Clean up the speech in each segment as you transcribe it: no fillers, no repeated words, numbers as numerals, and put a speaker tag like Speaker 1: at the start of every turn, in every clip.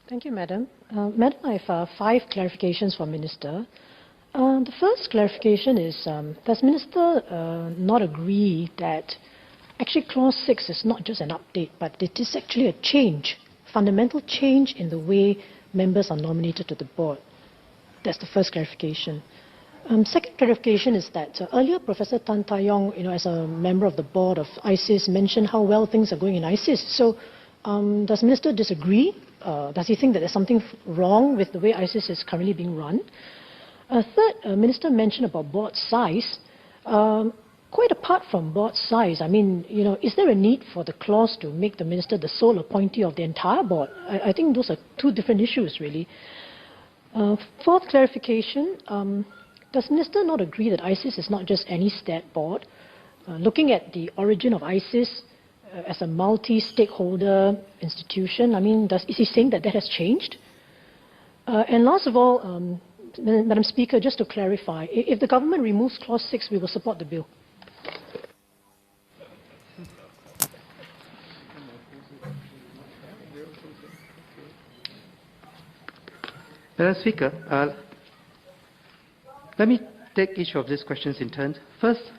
Speaker 1: Thank you, Madam. Madam, I have 5 clarifications for Minister. The first clarification is, does Minister not agree that actually Clause 6 is not just an update, but it is actually a change, fundamental change in the way members are nominated to the board? That's the first clarification. Second clarification is that earlier Professor Tan Tai Yong, as a member of the board of ISEAS, mentioned how well things are going in ISEAS. So does Minister disagree? Does he think that there's something wrong with the way ISEAS is currently being run? Third, Minister mentioned about board size. Quite apart from board size, I mean, is there a need for the clause to make the Minister the sole appointee of the entire board? I think those are 2 different issues, really. Fourth clarification, does Minister not agree that ISEAS is not just any stat board? Looking at the origin of ISEAS as a multi-stakeholder institution, I mean, is he saying that has changed? And last of all, Madam Speaker, just to clarify, if the government removes Clause 6, we will support the bill.
Speaker 2: Madam Speaker, let me take each of these questions in turn. First,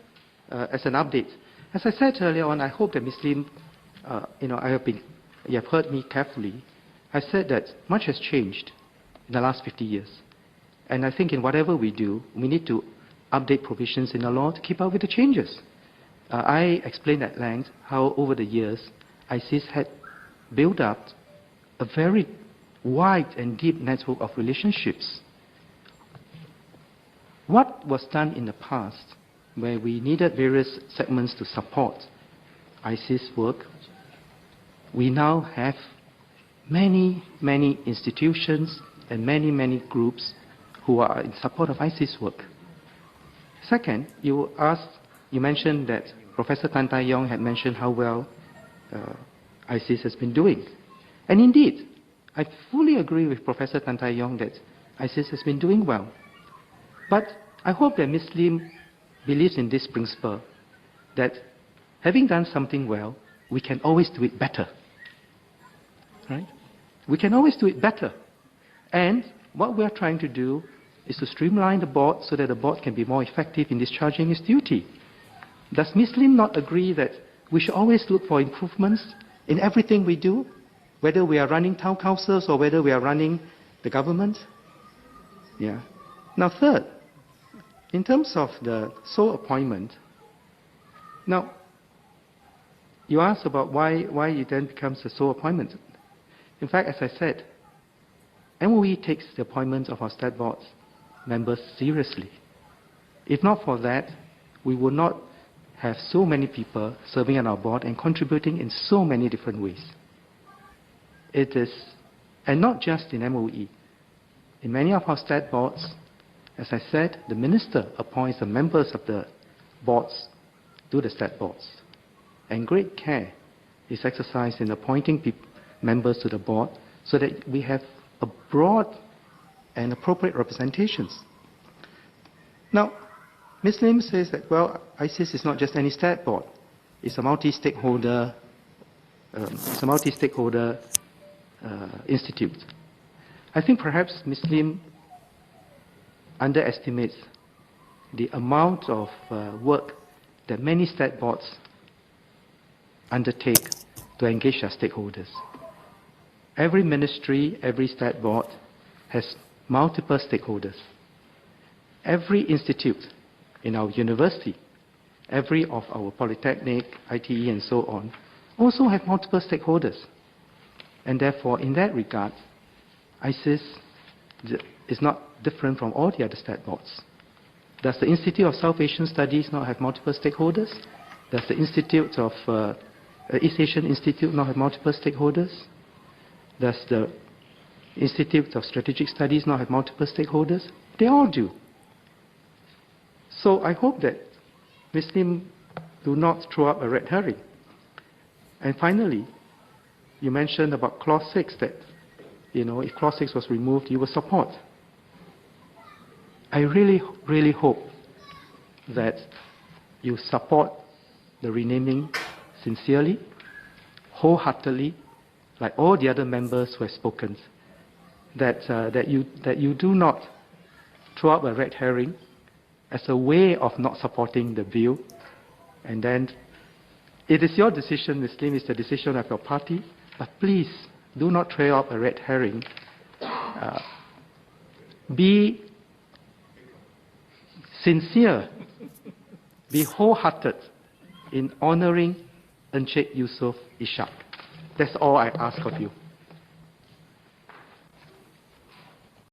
Speaker 2: as an update. As I said earlier on, I hope that Ms. Lim, you have heard me carefully. I said that much has changed in the last 50 years. And I think in whatever we do, we need to update provisions in the law to keep up with the changes. I explained at length how over the years, ISEAS had built up a very wide and deep network of relationships. What was done in the past, where we needed various segments to support ISEAS work, we now have many, many institutions and many, many groups who are in support of ISEAS work. Second, you mentioned that Professor Tan Tai Yong had mentioned how well ISEAS has been doing. And indeed, I fully agree with Professor Tan Tai Yong that ISEAS has been doing well. But I hope that Ms. Lim believes in this principle, that having done something well, we can always do it better. Right? We can always do it better. And what we are trying to do is to streamline the board so that the board can be more effective in discharging its duty. Does Ms. Lim not agree that we should always look for improvements in everything we do, whether we are running town councils or whether we are running the government? Yeah. Now, third, in terms of the sole appointment, now, you asked about why it then becomes a sole appointment. In fact, as I said, MOE takes the appointment of our state board members seriously. If not for that, we would not have so many people serving on our board and contributing in so many different ways. It is, and not just in MOE. In many of our state boards, as I said, the minister appoints the members of the boards to the state boards. And great care is exercised in appointing members to the board so that we have a broad and appropriate representations. Now, Ms. Lim says that, well, ISEAS is not just any state board. It's a multi-stakeholder institute. I think perhaps Ms. Lim underestimates the amount of work that many state boards undertake to engage their stakeholders. Every ministry, every state board has multiple stakeholders. Every institute in our university, every of our polytechnic, ITE and so on, also have multiple stakeholders. And therefore, in that regard, ISEAS is not different from all the other state boards. Does the Institute of South Asian Studies not have multiple stakeholders? Does the Institute of East Asian Institute not have multiple stakeholders? Does the Institute of Strategic Studies not have multiple stakeholders? They all do. So I hope that Ms. Lim do not throw up a red herring. And finally, you mentioned about Clause 6, that if Clause 6 was removed, you would support. I really, really hope that you support the renaming sincerely, wholeheartedly, like all the other members who have spoken. that you do not throw up a red herring as a way of not supporting the bill, and then it is your decision, Ms. Lim, it's the decision of your party, but please do not throw up a red herring. Be sincere, be wholehearted in honouring Encik Yusof Ishak. That's all I ask of you.